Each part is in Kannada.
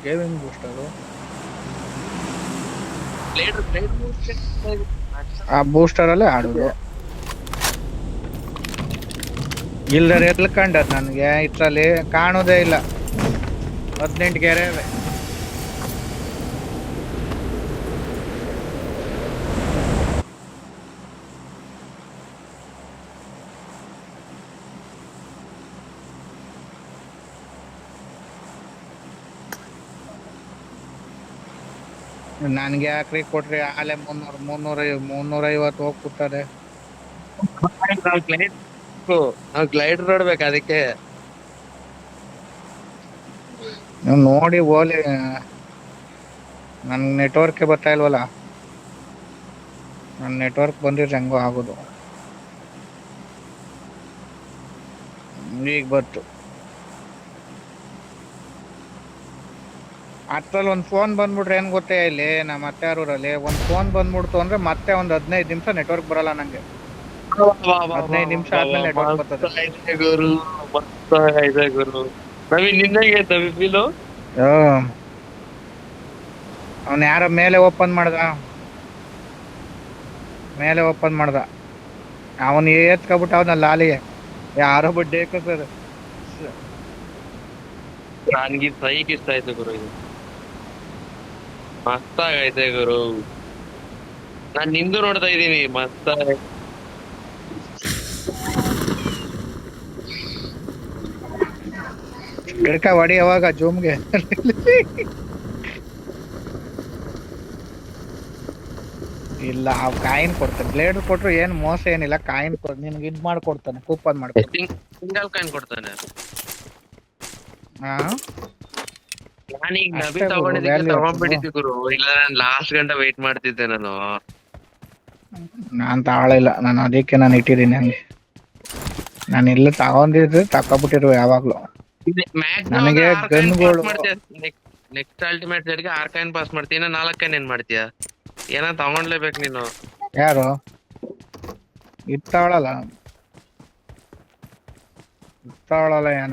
ಗೇಮಿಂಗ್ ಬೂಸ್ಟರು ಆ ಬೂಸ್ಟರಲ್ಲೇ ಆಡೋದು. ಇಲ್ದರೆ ಎಲ್ಲಿ ಕಂಡದ್ ನನಗೆ ಇದ್ರಲ್ಲಿ ಕಾಣೋದೇ ಇಲ್ಲ. 18 ಗೆರೆ ಇವೆ. ನನ್ಗೆ ಯಾಕ್ರಿ ಕೊಟ್ರಿ ಆಲೆ 350 ಹೋಗ್ಬಿಡ್ತಾರೆ. ನಾವು ಗ್ಲೈಡರ್ ನೋಡ್ಬೇಕು ಅದಕ್ಕೆ. ನೀವು ನೋಡಿ ಓಲಿ. ನನ್ ನೆಟ್ವರ್ಕ್ ಬರ್ತಾ ಇಲ್ವಲ್ಲ. ನನ್ ನೆಟ್ವರ್ಕ್ ಬಂದಿದ್ರೆ ಹೆಂಗೋ ಆಗೋದು. ಈಗ ಬರ್ತು. ಅದ್ರಲ್ಲಿ ಒಂದ್ ಫೋನ್ ಬಂದ್ಬಿಟ್ರೆ ಏನ್ ಗೊತ್ತೇ ಇಲ್ಲಿ ನಮ್ಮ ಅತ್ತೆರೂರಲ್ಲಿ ಒಂದ್ ಫೋನ್ ಬಂದ್ಬಿಡ್ತು ಅಂದ್ರೆ ಮತ್ತೆ ಒಂದ್ 15 ನಿಮಿಷ ನೆಟ್ವರ್ಕ್ ಬರಲ್ಲ ನಂಗೆ. 15 ನಿಮಿಷ ಆದ್ಮೇಲೆ ನೆಟ್ವರ್ಕ್ ಬರ್ತದೆ. ಗುರು ನವೀನ್ ನಿನ್ನಾಗೆ ಫೀಲು. ಅವ್ನ ಯಾರ ಮೇಲೆ ಓಪನ್ ಮಾಡ್ದ ಅವನ್ ಎತ್ಕೊಬಿಟ್ಟ ಅವನ ಲಾಲಿಗೆ ಯಾರೋ ಬಡ್ಡೆ ಸರ್. ನನ್ಗೆ ಸೈಕ್ ಇಷ್ಟ ಆಯ್ತು ಗುರು. ಇದು ಮಸ್ತಾಗೈತೆ ಗುರು. ನಾನ್ ನಿಂದು ನೋಡ್ತಾ ಇದ್ದೀನಿ ಮಸ್ತ. ಗಿಡಕ ಹೊಡಿ ಯಾವಾಗ ಜೂಮ್ಗೆ. ಇಲ್ಲ ಅವ್ ಕಾಯಿನ್ ಕೊಡ್ತಾನೆ. ಗ್ಲೇಡರ್ ಕೊಟ್ರು ಏನ್ ಮೋಸ ಏನಿಲ್ಲ. ಕಾಯಿನ್ ನಿನ್ಗೆ ಇದ್ ಮಾಡ್ಕೊಡ್ತಾನೆ, ಕೂಪನ್ ಮಾಡ್ಕೊಡ್ತಾನೆ. ಸಿಂಗಲ್ ಕಾಯಿನ್ ಕೊಡ್ತಾನೆ. ಹಾ ನಾನೀಗ ನಬಿ ಅಷ್ಟೇ ಗುರು, ತಗೊಂಡಿದ್ದಕ್ಕೆ ವ್ಯಾಲ್ಯೂ ತಗೊಂಡ್ಬಿಟ್ಟಿದ್ದೆ ಗುರು. ಇಲ್ಲ ನಾನು ಲಾಸ್ಟ್ ಗಂಟೆ ವೇಟ್ ಮಾಡ್ತಿದ್ದೆ ನಾನು. ನಾನ್ ತಗೊಳಿಲ್ಲ. ನಾನು ಅದಕ್ಕೆ ನಾನು ಇಟ್ಟಿದ್ದೀನಿ ಹಂಗೆ. ನಾನು ಇಲ್ಲ ತಗೊಂಡಿದ್ರೆ ತಕೊಬಿಟ್ಟಿರುವ ಯಾವಾಗ್ಲೂ. ನನಗೆ ಗನ್ಗಳು ನೆಕ್ಸ್ಟ್ ಅಲ್ಟಿಮೇಟ್ ಸೈಡ್ಗೆ 6 ಕಾಯಿನ್ ಪಾಸ್ ಮಾಡ್ತೀಯ, 4 ಕಾಯಿನ್ ಏನ್ ಮಾಡ್ತೀಯ? ಏನೋ ತಗೊಂಡ್ಲೇಬೇಕು ನೀನು. ಯಾರು ಇತ್ತಾಳಲ್ಲ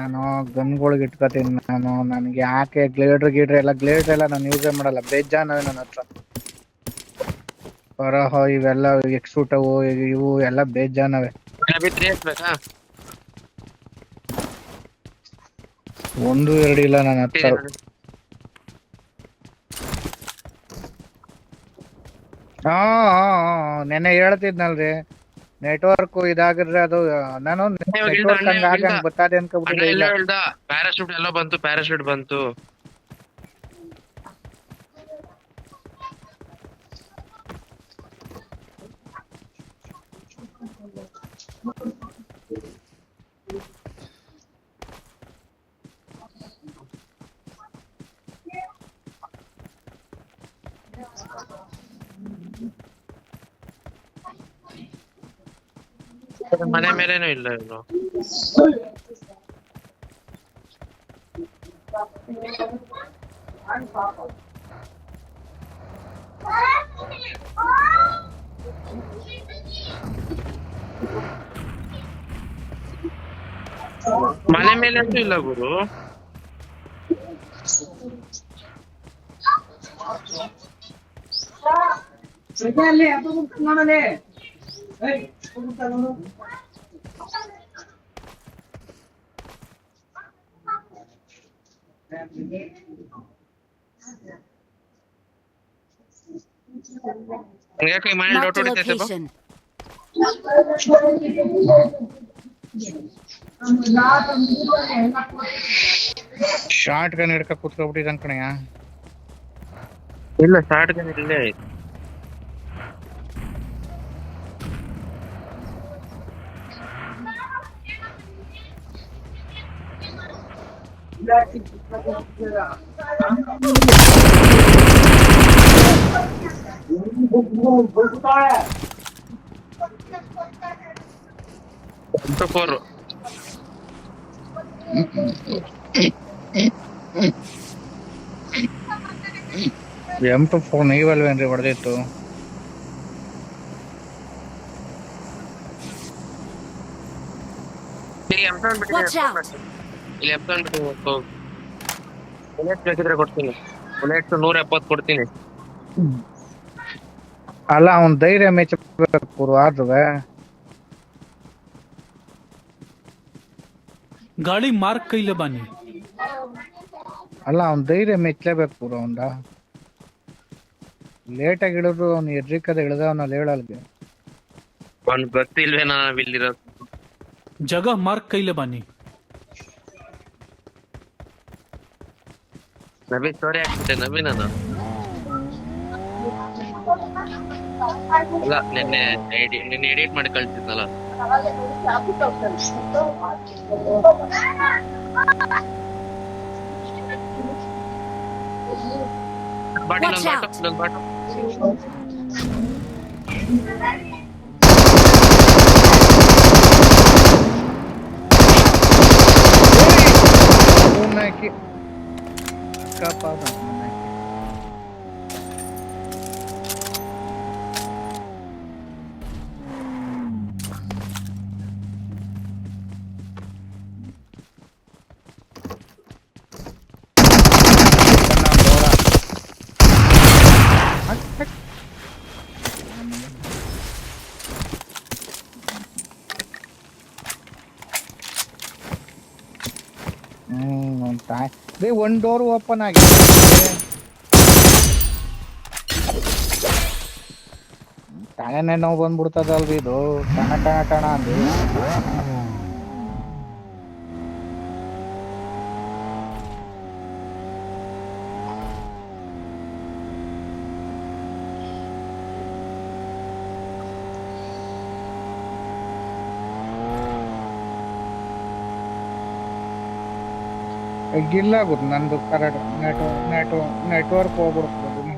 ನಾನು ಗನ್ಗಳಿಗೆ ಇಟ್ಕೋತೀನಿ ನಾನು. ನನಗೆ ಯಾಕೆ ಗ್ಲೇಡ್ರ್ ಎಲ್ಲ ನಾನು ಯೂಸೇ ಮಾಡಲ್ಲ. ಬೇಜಾನವೆ ನನ್ನ ಹತ್ರ. ಹೊರಹೋ ಇವೆಲ್ಲ ಎಕ್ಸೂಟವು ಇವು ಎಲ್ಲ ಬೇಜಾನವೆ. ಒಂದು ಎರಡು ಇಲ್ಲ ನನ್ನ ಹತ್ರ. ನೆನ್ನೆ ಹೇಳ್ತಿದ್ನಲ್ರಿ ನೆಟ್ವರ್ಕ್ ಇದಾಗಿದ್ರೆ ಅದು ನಾನು ನೆಟ್ವರ್ಕ್ ಹಂಗ ಬತ್ತದೆ ಅನ್ಕೋಬಿಟ್ಟಿದ್ದೆ. ಪ್ಯಾರಾಶೂಟ್ ಎಲ್ಲ ಬಂತು, ಪ್ಯಾರಾಶೂಟ್ ಬಂತು. ಮನೆ ಮೇಲೇನೂ ಇಲ್ಲ ಇನ್ನು. ಮನೆ ಮೇಲೆ ಅಂತೂ ಇಲ್ಲ ಗುರು. ಯಾಕೆ ಮನೆ ಡೌಟ್ ಹೊಡಿತೈತೆ ಬಾ. ಶಾರ್ಟ್ ಗನ್ ಹಿಡ್ಕ ಕೂತ್ಕೊಬಿಟ್ಟಿದ್ದಾನ ಕಣಯ್ಯ. ಇಲ್ಲ ಶಾರ್ಟ್ ಗನ್ ಇಲ್ಲೇ ಐತೆ. M24 ನೀವಲ್ವೇನ್ರಿ ಹೊಡೆದಿತ್ತು? ಇಲ್ಲಿ ಎಂ ಬಿಟ್ಟು ಬುಲೆಟ್ ಬೇಕಿದ್ರೆ ಕೊಡ್ತೀನಿ. ಬುಲೆಟ್ 170 ಕೊಡ್ತೀನಿ. ಅಲ್ಲ ಅವ್ನ್ ಧೈರ್ಯ ಮೆಚ್ಚಬೇಕು ಆದ್ರುವೆ. गाड़ी मार्क कइले बानी. ಅಲ್ಲ ಅವ್ನ್ ಧೈರ್ಯ ಮೆಚ್ಚಲೇಬೇಕು ಪೂರ ಅವಂದ. ಲೇಟಾಗಿ ಇಳಿದ್ರು ಅವ್ನು ಎದ್ರಿಕದ ಇಳ್ದವನಲ್ಲಿ ಹೇಳಲ್ಗೆ. ಅವ್ನ್ ಗೊತ್ತಿಲ್ವೇನಾ ನಾವಿಲ್ಲಿರೋದು. जगह मार्क कइले बानी. ನಬಿ ಸ್ಟೋರಿ ಹಾಕ್ಬಿಟ್ಟೆ ನಬಿ ನಾನು. ಅಲ್ಲ ನಿನ್ನೆ ಎಡಿಟ್ ಮಾಡಿ ಕಳ್ಸಿದ್ನಲ್ಲ. Baati Watch out. ಇನ್ನೊಂದು ಬಾಟು. ಹಾಕಿ ಕಾಪಾಡ ಒಂದ್ ಡೋರ್ ಓಪನ್ ಆಗಿದೆ. ತಲೆನೇ ನೋವು ಬಂದ್ಬಿಡ್ತದಲ್ರಿ ಇದು. ಟಣ ಟಣ ಟಣ ಅಂದು ಗಿಲ್ಲ ಆಗುತ್ತೆ ನಂದು ಕರೆಕ್ಟ್ ನೆಟ್ವರ್ಕ್ ಹೋಗ್ಬಿಡ್ತದೆ.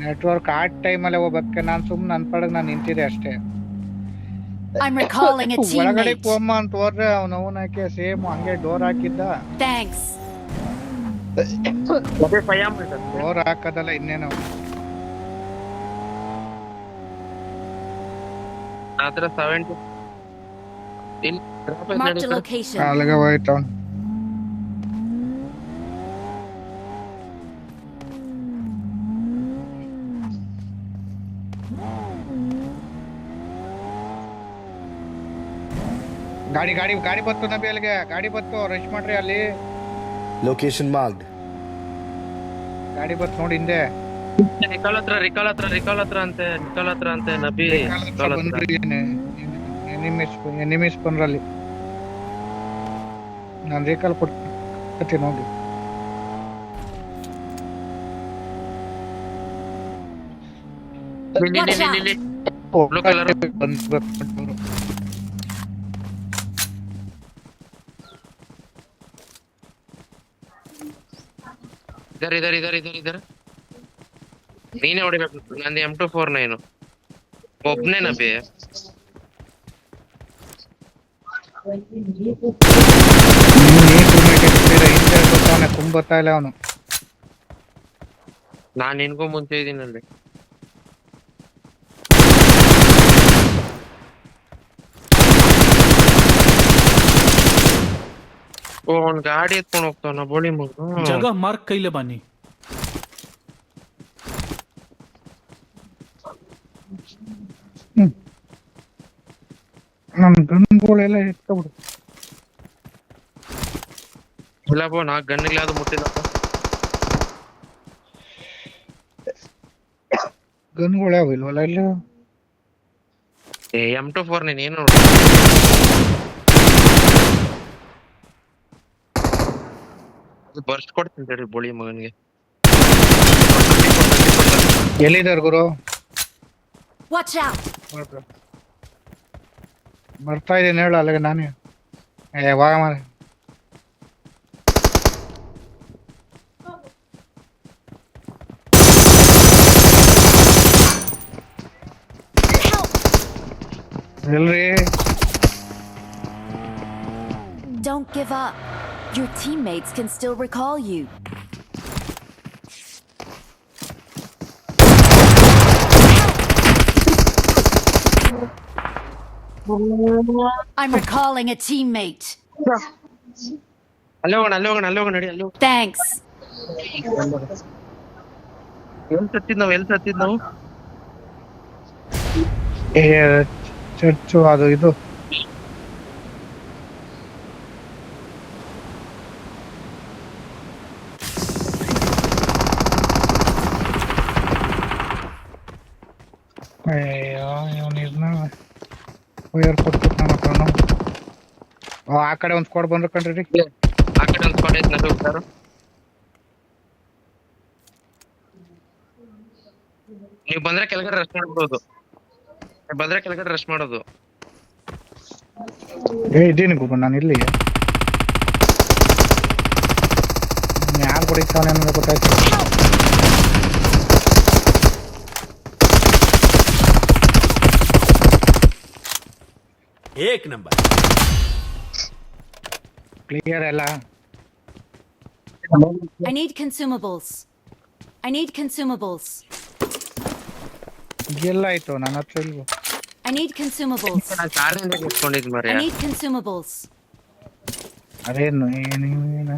ನೆಟ್ವರ್ಕ್ ಆ ಟೈಮಲ್ಲೇ ಹೋಗ್ಬೇಕೆ. ನಾನು ಸುಮ್ಮನೆ ನನ್ನ ಪಡೆಗೆ ನಾನು ನಿಂತಿದ್ದೆ ಅಷ್ಟೇ. I'm recalling a ಒಳಗಡೆ teammate. ಹೋಮ್ಮ ಅಂತ ಹೋದ್ರೆ ಅವನು ಹಾಕಿ ಸೇಮ್ ಹಂಗೆ ಡೋರ್ ಹಾಕಿದ್ದ. Thanks. ಮತ್ತೆ ಫಯಾಮ್ ಇದೆ. ಡೋರ್ ಹಾಕದಲ್ಲ ಇನ್ನೇನು. ಆತರ 70 ಇಲ್ಲಿ Marked a location. ಅಲ್ಲಿಗೆ ಹೋಯ್ತು ಅವ್ನು. ಗಾಡಿ ಗಾಡಿ ಗಾಡಿ ಬತ್ತು ನಬಿ ಅಲ್ಲಿಗೆ. ಗಾಡಿ ಬತ್ತು ರಶ್ ಮಾಡ್ರಿ ಅಲ್ಲಿ. Location marked. ಗಾಡಿ ಬತ್ತು ನೋಡಿ ಹಿಂದೆ. ರಿಕಾಲ್ ಹತ್ರ ಅಂತೆ ನಬಿ. ರಿಕಾಲ್ ಹತ್ರ. ಬಂದ್ರಿ ಎನಿಮಿಸ್ ಬಂದ್ರಲ್ಲಿ. ನಾನು ರಿಕಾಲ್ ಕೊಡ್ತೀನಿ ಹೋಗಿ. ಇಲ್ಲಿ. Blue colour. ಬಂದ್ಬೇಕು. ಇದರ ನೀನೇ ಹೊಡಿಬೇಕು. ನಂದು M249 ಒಬ್ನೇ ನಬಿ. ತುಂಬತ್ತಾ ಇಲ್ಲ ಅವನು. ನಾನ್ ನಿನ್ಗೂ ಮುಂಚೆ ಇದೀನಲ್ಲಿ. ಓ ಅವ್ನ್ ಗಾಡಿ ಎತ್ಕೊಂಡು ಹೋಗ್ತಾನ ಬೋಳಿ ಮಗ. जगह मार्क कइले बानी. ನಮ್ ಗನ್ಗಳೆಲ್ಲ ಎತ್ಕೊಬಿಡು. ಇಲ್ಲಪ್ಪ ನಾ ಗನ್ನಿಗ್ಲಾದ್ರು ಮುಟ್ಟಿಲ್ಲಪ್ಪ. ಗನ್ಗಳು ಯಾವ ಇಲ್ವಲ್ಲ ಇಲ್ಲಿ. M249 ಏನು ಬರ್ಸ್ಟ್ ಕೊಡ್ತೀನಿ ತಡಿ ಬೋಳಿ ಮಗನ್ಗೆ. ಎಲ್ಲಿದ್ದಾರೆ ಗುರು? Watch out. ಬರ್ತಾ ಇದ್ದೀನಿ ಹೇಳು ಅಲ್ಲಿಗೆ. ನಾನೇ ಯಾವಾಗ ಮಾಡಿ ಎಲ್ರಿ? Don't give up. Your teammates can still recall you. I'm recalling a teammate. ಅಲ್ಲೇ ಹೋಗೋಣ ನಡಿ ಅಲ್ಲಿ ಹೋಗೋಣ. Thanks. ಎಲ್ಲಿ ಸತ್ತಿದ್ ನಾವು ಏ ಚರ್ಚು ಅದು ಇದು ಅಯ್ಯೋ ಇವನು ಇದನ್ನ ವೈರ್ ಕೊಟ್ಬಿಟ್ಟು ನನ್ನ ಹತ್ರನು ಆ ಕಡೆ ಒಂದು ಸ್ಕ್ವಾಡ್ ಬಂದ್ರು ಕಣ್ರಿ. ಆ ಕಡೆ ಒಂದು ಸ್ಪಾಟ್ ಐತೆ ನಡಿ ಹೋಗ್ತಾರ. ನೀವು ಬಂದ್ರೆ ಕೆಳಗಡೆ ರಶ್ ಮಾಡ್ಬೋದು. ಏ ಇದ್ದೀನಿ ಗುಬ್ಬ ನಾನು ಇಲ್ಲಿ ಯಾರು ಹೊಡಿತಾವನೆ ಅನ್ನೋದು ಗೊತ್ತಾಯ್ತು. एक नंबर ಕ್ಲಿಯರ್ ಎಲ್ಲ I need consumables. ಎಲ್ಲ ಆಯ್ತು ನನ್ನ ಹತ್ರ ಇಲ್ವೋ. I need consumables. ನಾನು ಕಾರಿನಿಂದ ಇಟ್ಕೊಂಡಿದ್ ಮರ್ಯ. I need consumables. ಅದೇನು ಏನು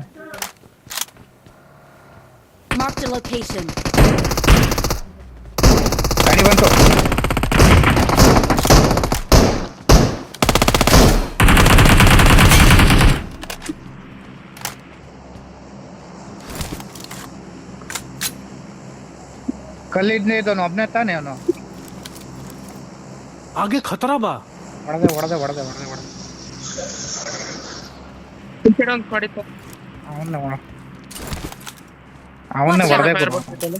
Marked a location. ಗಾಡಿ ಬಂತು. ಕಲ್ಲಿದ್ನೇ ಇದನು ಒಬ್ನೇ ತಾನೇ ಅವನು. आगे खतरा बा. ಹೊಡೆದೆ ಈ ಕಡೆ ಒಂದು ಸ್ಪಾಟ್ ಇತ್ತು. ಅವನ್ನೇ ಹೊಡೆದೆ ಫೈರ್ ಬರ್ತಿತ್ತಲ್ಲ.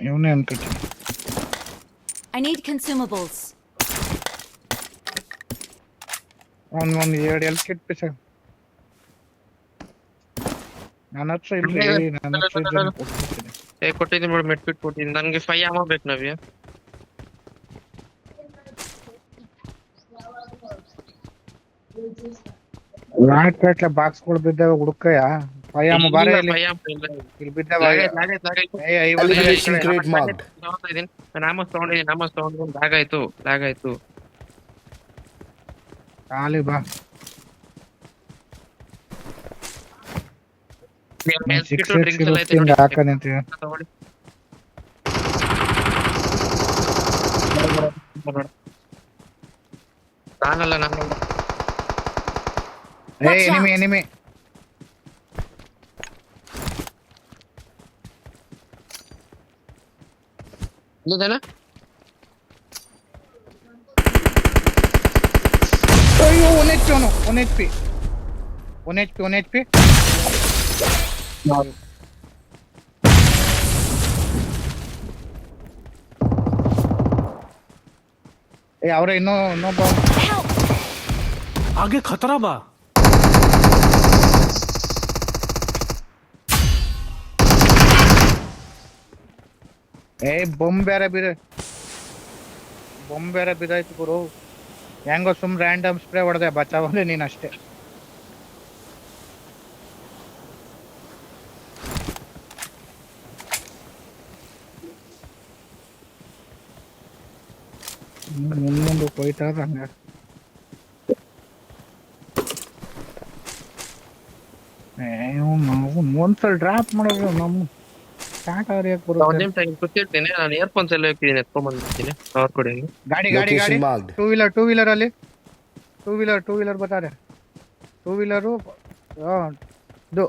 ಇವನೇ ಅನ್ಕೊತೀನಿ. I need consumables. ಒಂದು 2 ಎಲ್ ಕಿಟ್ ಪೀಸ ನನ್ನ ಹತ್ರ ಇಲ್ಲಿ ನನ್ನ ಹತ್ರ ಇದನ್ನ ಕೊಟ್ಬಿಡ್ತೀನಿ. ಕೊಟ್ಟಿದ್ದೀನಿ ನೋಡಿ ಮೆಟ್ಬಿಟ್ ಕೊಟ್ಟಿದ್ದೀನಿ. ನನಗೆ 5 ಆಮ ಬೇಕು ನವ್ಯ. ರಾಕೆಟ್ಲೆ ಬಾಕ್ಸ್ಗಳು ಬಿದ್ದಾವೆ ಹುಡುಕಯ್ಯ. ಪಯಾಮ ಬಾರೆ ಇಲ್ಲಿ ಬಿದ್ದಾವೆ. ಏ 50 Elevation crate marked. ನಾಮಸ್ ತಗೊಂಡಿದ್ದೀನಿ. ಲ್ಯಾಗ್ ಆಯ್ತು. ಖಾಲಿ ಬಾ. ಹಾಕಂತೀವಿ. ನಾನಲ್ಲ ಏ ಎನಿಮಿ ಇಲ್ಲದೇನ. ಅಯ್ಯೋ 1 HP. ಏ ಅವ್ರೆ ಇನ್ನೊಬ್ಬ आगे खतरा बा. ಏ ಬೊಂಬ್ ಬೇರೆ ಬಿದ್ದಾಯ್ತು ಗುರು. ಹೆಂಗೋ ಸುಮ್ ರ್ಯಾಂಡಮ್ ಸ್ಪ್ರೇ ಹೊಡೆದೆ ಬಚಾವಲ್ಲಿ ನೀನ್ ಅಷ್ಟೇ. ಮುಂದೊಂದು ಹೋಯ್ತಾ ಹಂಗ. ನಾವು ಒಂದ್ಸಲ ಡ್ರಾಪ್ ಮಾಡಿದ್ರು ನಮ್ಮ ಸ್ಟಾರ್ಟ್ ಆರಿಯಕ್ಕೆ ಒಂದ್ ಬರುತ್ತೆ. ನಿಮಿಷ ಇಲ್ಲಿ ಕೂತಿರ್ತೀನಿ. ನಾನು ಇಯರ್ಫೋನ್ಸ್ ಎಲ್ಲ ಹೋಗ್ತಿದ್ದೀನಿ ಎತ್ಕೊಂಡ್ ಬಂದ್ಬಿಡ್ತೀನಿ. ಕವರ್ ಕೊಡಿ. ಗಾಡಿ Location marked. ಟೂ ವೀಲರ್ ಅಲ್ಲಿ ಟೂ ವೀಲರ್ ಬರ್ತಾರೆ. ಟೂ ವೀಲರು ಇದು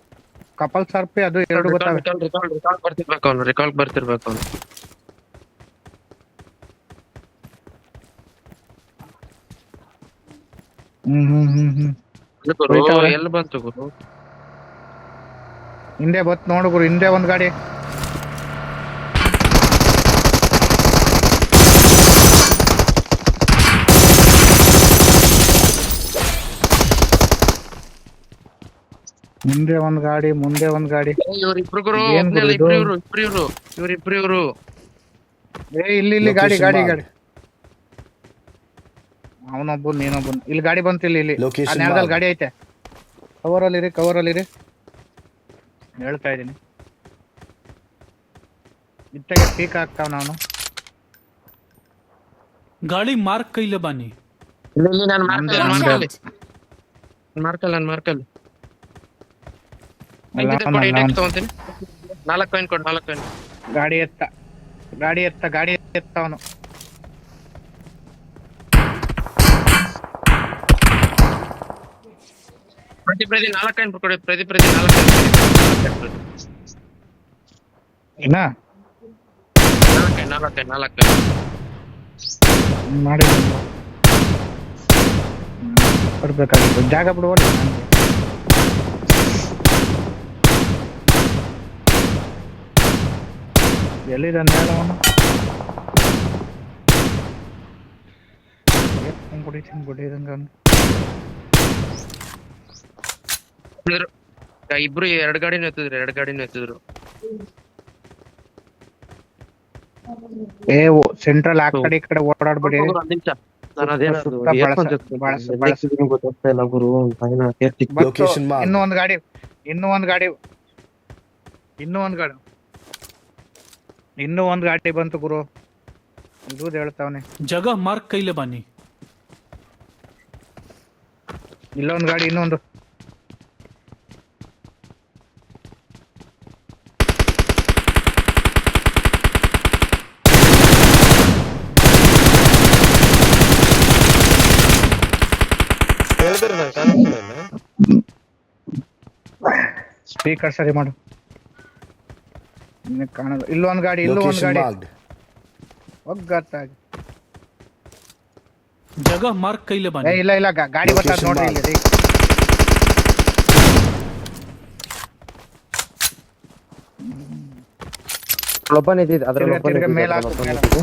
ಕಪಲ್ ಸರ್ಪಿ ಅದು ಎರಡು ಗೊತ್ತಾವೆ. ರಿಕಾಲ್ ಬರ್ತಿರ್ಬೇಕು ಅವ್ನು. ಹೋಯ್ತವ್ರೆ. ಎಲ್ಲಿ ಬಂತು ಗುರು? ಹಿಂದೆ ಬತ್ ನೋಡು ಗುರು, ಹಿಂದೆ ಒಂದ್ ಗಾಡಿ. ಮುಂದೆ ಒಂದ್ ಗಾಡಿ, ಮುಂದೆ ಒಂದ್ ಗಾಡಿ. ಇವ್ರಿಬ್ರು ಗುರು, ಏನ್ ಗುರು ಇದು? ಇವ್ರಿಬ್ರು ಏ ಇಲ್ಲಿ ಗಾಡಿ Location ಗಾಡಿ marked. ಗಾಡಿ. ಅವನೊಬ್ಬ ನೀನೊಬ್ಬ. ಇಲ್ಲಿ ಗಾಡಿ ಬಂತು, ಇಲ್ಲಿ Location ಆ ನೆಲದಲ್ಲಿ marked. ಗಾಡಿ ಐತೆ. ಕವರಲ್ಲಿ ಹೇಳ್ತಾ ಇದೀನಿ. ಇತ್ತಾಗೆ ಪೀಕ್ ಆಗ್ತಾವ. ನಾನು गाड़ी मार्क कइले बानी ಇಲ್ಲಿ ನಾನು ನಮ್ದು Watch ನಮ್ದು. out! ಮಾರ್ಕಲ್ ಅಲ್ಲ, ಕೊಡಿ ಅಲ್ಲ, ಇಂಡೆಕ್ಸ್ ತಗೊಂತೀನಿ 4 ಕಾಯಿನ್ ಕೊಡು 4 ಕಾಯಿನ್ ಗಾಡಿ ಎತ್ತ ಅವನು. ಪ್ರತಿ 4 ಕಾಯಿನ್ ಕೊಡಿ ಪ್ರತಿ 4 ಕಾಯಿನ್ ಇನ್ನ 4 ಕಾಯಿನ್ ಮಾಡಿ ಕೊಡ್ಬೇಕಾಗಿತ್ತು. ಜಾಗ ಬಿಡುವ ಎಲ್ಲಿದ್ದಾನೆ ಹೇಳವನು. ಗುಡಿದಂಗ ಇಬ್ರು 2 ಗಾಡಿನೂ ಎತ್ತಿದ್ರು ಸೆಂಟ್ರಲ್ ಆ ಕಡೆ ಈ ಕಡೆ ಓಡಾಡ್ಬಿಡಿ. ಗೊತ್ತಾಗ್ತಾ ಗುರು Location marked. ಇನ್ನೂ ಒಂದ್ ಗಾಡಿ ಬಂತು ಗುರು. ಇದು ಹೇಳ್ತಾವನೆ. जगह मार्क कइले बानी ಇಲ್ಲೊಂದ್ ಗಾಡಿ ಇನ್ನೊಂದು. ಸ್ಪೀಕರ್ ಸರಿ ಮಾಡು. ಕಾಣಲ್ಲ. ಇಲ್ಲೊಂದ್ ಗಾಡಿ Location marked. ಒಗ್ಗತ್ತಾಗಿ. जगह मार्क कइले बानी ಇಲ್ಲ ಗಾಡಿ ಬರ್ತಾ Location ನೋಡ್ರಿ marked. ಇಲ್ಲಿ ರೀ. ತಿರ್ಗಾ ಮೇಲ್ ಹಾಕು, ಮೇಲ್ ಹಾಕು.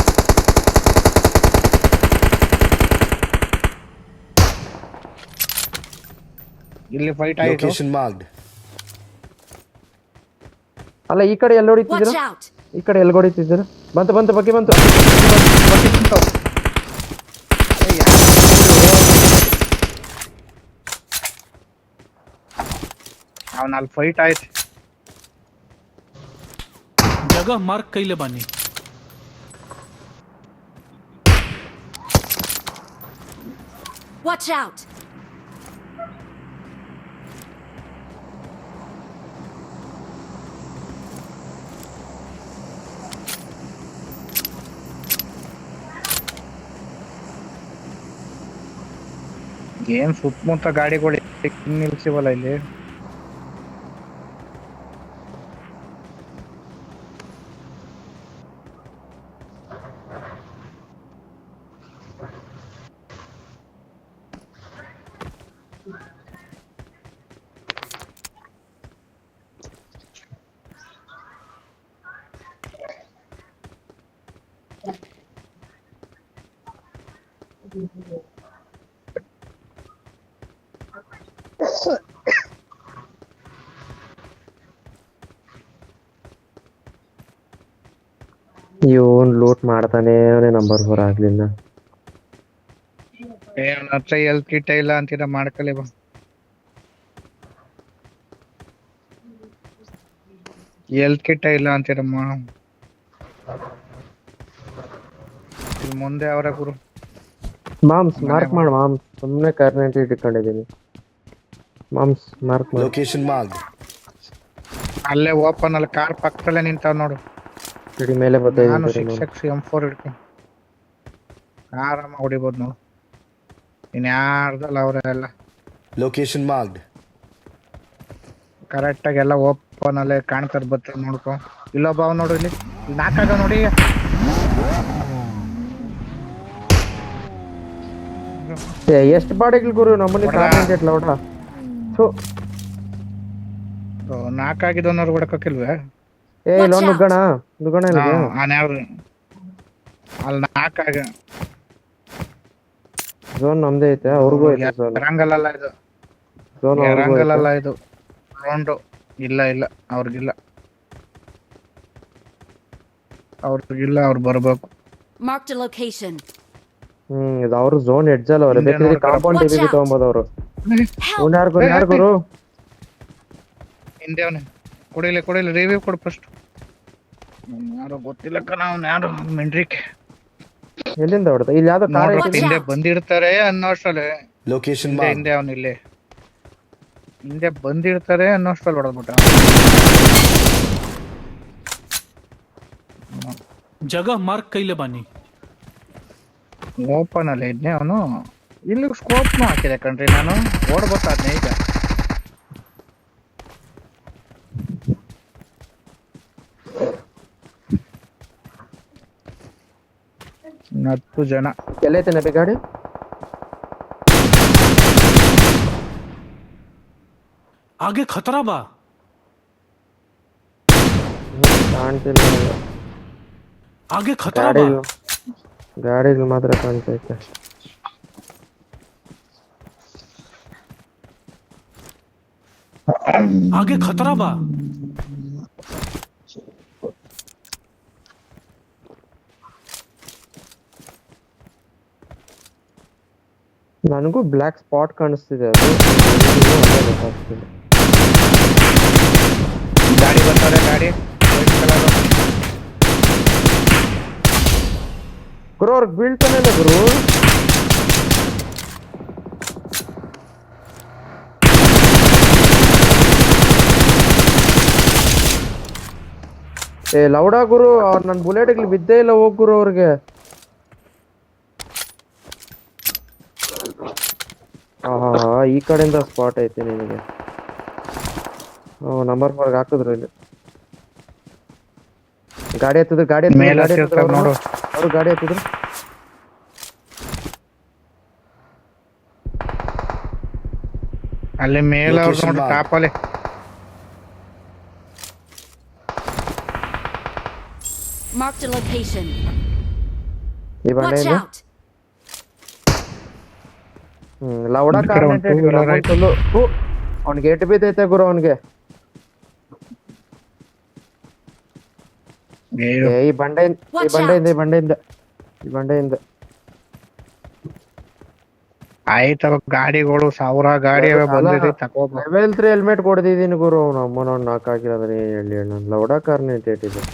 ಇಲ್ಲಿ ಫೈಟ್ ಆಯ್ತು. Location marked. ಅಲ್ಲ ಈ ಕಡೆ ಎಲ್ಲಿ ಹೊಡಿತಿದ್ರು, Watch out! ಈ ಕಡೆ ಎಲ್ಲಿ ಹೊಡಿತಿದ್ರು. ಬಂತು ಬಗ್ಗೆ ಬಂತು. ಅವನ ಅಲ್ಲಿ ಫೈಟ್ ಆಯ್ತು. जगह मार्क कइले बानी Watch out! ಏನ್ ಸುತ್ತಮುತ್ತ ಗಾಡಿಗಳು ನಿಲ್ಸಿವಲ್ಲ ಇಲ್ಲಿ. ಇವನ್ ಲೂಟ್ ಮಾಡ್ತಾನೆ ನಂಬರ್ 4 ಆಗ್ಲಿಲ್ಲ. ಅವನ ಹತ್ರ ಎಲ್ ಕಿಟ್ ಇಲ್ಲ ಅಂತೀರ, ಮಾಡ್ಕೊಳ್ಳಿ ಬಾ. ಎಲ್ ಕಿಟ್ ಇಲ್ಲ ಅಂತೀರಮ್ಮ. ಇಲ್ಲಿ ಮುಂದೆ ಅವರ ಗುರು. ಮಾಮ್ಸ್ ಮಾರ್ಕ್ ಮಾಡು ಮಾಮ್ಸ್, ಸುಮ್ನೆ ಕಾರ್ನೆಟ್ ಇಟ್ಕೊಂಡಿದೀನಿ. ಮಾಮ್ಸ್ ಮಾರ್ಕ್ ಮಾಡು. Location marked. ಅಲ್ಲೇ ಓಪನ್ ಅಲ್ಲಿ ಕಾರ್ ಪಕ್ಕದಲ್ಲೇ ನಿಂತಾವ್ ನೋಡು. ಸಿಡಿ ಮೇಲೆ ಬರ್ತಾ ನಾನು ಇದ್ದೀನಿ. 6x M4 ಹಿಡ್ಕೊಂಡು ಆರಾಮ ಹೊಡಿಬೋದು ನೋಡು. ಇನ್ಯಾರ್ದಲ್ಲ ಅವರೆಲ್ಲ Location marked. ಕರೆಕ್ಟ್ ಆಗಿ ಎಲ್ಲ ಓಪನ್ ಅಲ್ಲೇ ಕಾಣ್ತಾರ ಬರ್ತಾರೆ ನೋಡ್ಕೊ. ಇಲ್ಲೊಬ್ಬ ಅವ್ ನೋಡು, ಇಲ್ಲಿ ನಾಲ್ಕಾಗ ನೋಡಿ. ಎಷ್ಟು ಬಾಡಿಗಳು ಗುರು ನಮ್ಮಲ್ಲಿ ಹೊಡ್ದ. ಕಾರ್ನೆಟ್ ಇಟ್ಲ ಹೊಡ. ನಾಲ್ಕಾಗಿದ್ದವ್ರು ಹೊಡ್ಕೋಕಿಲ್ವೇ? ಏ ಇಲ್ಲ ನುಗ್ಗಣ ಇಲ್ಲಿಗೆ. ಅನ್ಯಾವ್ದು ಅಲ್ಲಿ ನಾಲ್ಕಾಗ ಝೋನ್ ನಮ್ದೇ ಐತೆ, ಅವ್ರಿಗೂ ಐತೆ ಝೋನ್. ರಂಗಲ್ಲ ಇದು, ಝೋನ್ ಅವ್ರಿಗೂ ಐತೆ. ರಂಗಲ್ಲ ಇದು ರೌಂಡು. ಇಲ್ಲ ಅವ್ರಿಗಿಲ್ಲ, ಅವ್ರು ಬರ್ಬೇಕು. Marked a location. ಇದು ಅವ್ರ ಝೋನ್ ಎಡ್ಜ್ ಅಲ್ಲ ಅವ್ರೆ. ಹಿಂದೆ ಬೇಕಾದ್ರೆ ನೋಡ್ಕೊ. Compound Watch TV out. ತಗೊಂಬೋದು ಅವರು. Help! ಯಾರು ಹಿಂದೆ ಅವನೇ. ಕೊಡಿಲಿ ರಿವ್ಯೂ ಕೊಡು ಫಸ್ಟ್. ಯಾರೋ ಗೊತ್ತಿಲ್ಲ ಕಣ, ಅವ್ನು ಯಾರು ಮೆಂಡ್ರಿಕೆ. ಎಲ್ಲಿಂದ ಹೊಡೆದ? ಇಲ್ಲಿ ಯಾವ್ದೋ ಕಾರ್ ನೋಡ್ರಿ Watch ಹಿಂದೆ out. ಬಂದಿರ್ತಾರೆ ಅನ್ನೋಷ್ಟರಲ್ಲಿ Location ಹಿಂದೆ marked. ಹಿಂದೆ ಅವನು ಇಲ್ಲೇ ಹಿಂದೆ ಬಂದಿರ್ತಾರೆ ಅನ್ನೋಷ್ಟರಲ್ಲಿ ಹೊಡೆದ್ಬಿಟ್ಟ. जगह मार्क कइले बानी ಓಪನ್ ಅಲ್ಲಿ ಇದ್ನೆ ಅವನು. ಇಲ್ಲಿ ಸ್ಕೋಪ್ ಹಾಕಿದೆ ಕಣ್ರಿ, ನಾನು ಓಡ್ಬೇಕಾದ್ನೆ ಈಗ. ಹತ್ತು ಜನ ಎಲ್ಲೈತೆ ನಬಿ ಗಾಡಿ? आगे खतरा बा ಕಾಣ್ತಿಲ್ಲ ನನಗೆ. आगे खतरा बा ಗಾಡಿಗಳು ಮಾತ್ರ ಕಾಣ್ತೈತೆ. आगे खतरा बा ನನಗೂ ಬ್ಲ್ಯಾಕ್ ಸ್ಪಾಟ್ ಕಾಣಿಸ್ತಿದೆ. ಅದು ಅದೇ ಗೊತ್ತಾಗ್ತಿಲ್ಲ. ಗಾಡಿ ಬರ್ತಾರೆ, ಗಾಡಿ ವೈಟ್ ಕಲರ್. ಗುರು ಅವ್ರಿಗೆ ಬೀಳ್ತಾನೆ ಇಲ್ಲ ಗುರು. ಏ ಲೌಡಾ ಗುರು, ಅವ್ರು ನನ್ನ ಬುಲೆಟ್ಗೆ ಬಿದ್ದೇ ಇಲ್ಲ. ಹೋಗ್ ಗುರು ಅವ್ರಿಗೆ. ಈ ಕಡೆಯಿಂದ ಸ್ಪಾಟ್ ಐತಿ ನಿನಗೆ. ನಂಬರ್ 4 ಹಾಕಿದ್ರು ಇಲ್ಲಿ. ಗಾಡಿ ಹತ್ತಿದ್ರು, ಗಾಡಿ ಮೇಲೆ ಹತ್ತಿರ್ತಾರೆ ನೋಡು. ಅವ್ರು ಗಾಡಿ ಹತ್ತಿದ್ರು. ಅಲ್ಲಿ ಮೇಲೆ ಅವ್ರು Location ನೋಡ್ರಿ mark. ಟಾಪ್ ಅಲ್ಲಿ. Marked a location. ಈ Watch ಬಂಡೆಯಿಂದ out. ಲೌಡಾ ಈ ಕಡೆ ಒಂದು two wheeler ಐತೆ. ಅವ್ನಿಗೆ ಏಟು ಬಿದ್ದೈತೆ ಗುರು ಅವ್ನಿಗೆ. ಏ, ಈ ಬಂಡೆಯಿಂದ Watch ಈ ಬಂಡೆಯಿಂದ ಆಯ್ತವ ಗಾಡಿಗಳು ಸಾವಿರ ಗಾಡಿ ಅವೆ ಬಂದಿದೆ ತಗೋಬ. ಲೆವೆಲ್ 3 ಹೆಲ್ಮೆಟ್ ಕೊಡ್ತಿದ್ದೀನಿ ಗುರು. ಅವ್ನು ಅಮ್ಮನ ನಾಕ್ ಹಾಕಿರೋದ್ರೆ ಹೇಳಿ ನಾನು ಲೌಡಾ ಕಾರ್ನ ಇಟ್ಟಿದ್ದೆ.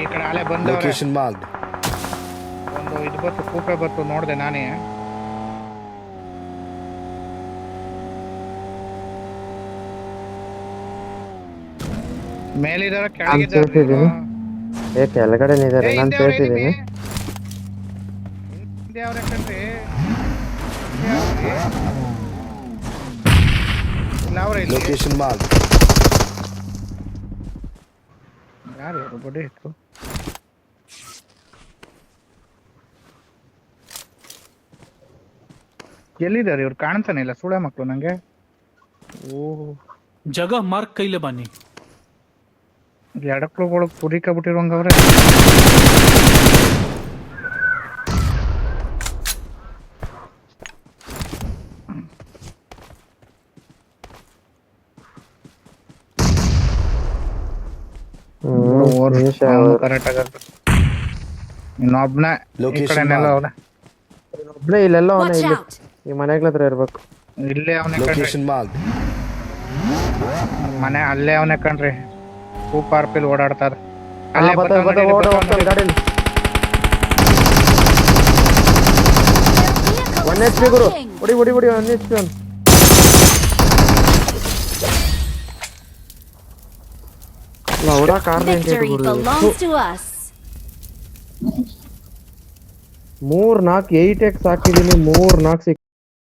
ಈ ಕಡೆ ಅಲೆ ಬಂದವ್ರೆ. Location marked. ಒಂದು ಇದು ಬತ್ತು, ಕೂಪೆ ಬತ್ತು, ನೋಡ್ದೆ ನಾನೇ. ಮೇಲಿದಾರ ಕೆಳಗಿದ್ದಾರೆ. ಸೇರ್ತಿದ್ದೀನಿ. ಏ ಕೆಳಗಡೆ ಇದಾರೆ, ನಾನು ಸೇರ್ತಿದ್ದೀನಿ. ಹಿಂದೆ ಅವ್ರೆ ಕಣ್ರಿ, ಹಿಂದೆ ಅವ್ರೆ. ಇಲ್ಲ ಅವ್ರೆ ಇಲ್ಲಿ. Location marked. ಯಾರು ಇವ್ರು ಬಡಿ ಇತ್ತು? ಎಲ್ಲಿದ್ದಾರೆ ಇವ್ರು? ಕಾಣ್ತಾನೆ ಇಲ್ಲ ಸುಳೆ ಮಕ್ಕಳು ನಂಗೆ. ಓ, जगह मार्क कइले बानी ಎಡಕ್ಳುಗಳು ತುರಿಕಬಿಟ್ಟಿರುವಂಗವ್ರೆ. ಕರೆಕ್ಟ್ ಆಗ ಇನ್ನೊಬ್ನ ಈ Location ಕಡೆನೆಲ್ಲ marked. ಅವ್ನೆ. ಒಬ್ನೇ ಇಲ್ಲೆಲ್ಲ ಅವನ. Watch ಇಲ್ಲಿ out. ಈ ಮನೆಗಳ ಹತ್ರ ಇರ್ಬೇಕು. ಇಲ್ಲೇ ಅವನೇ ಕಣ್ರಿ, Location marked. ಮನೆ ಅಲ್ಲೇ ಅವನೇ ಕಣ್ರಿ. ಸೂಪರ್ ಪಿಲ್ ಓಡಾಡ್ತಾರ. ಅಲ್ಲೇ ಬರ್ತಾನೆ ಬರ್ತಾನೆ ನೋಡಿ, ಓಡ ಬರ್ತಾನೆ. ಗಾಡಿಯಲ್ಲಿ. Their vehicle 1 is HP Guru. smoking. ಹೊಡಿ 1 HP ಅವ್ನು. ಲೌಡಾ ಕಾರ್ನ Victory belongs to us. 3-4 8x ಹಾಕಿದೀನಿ. 3-4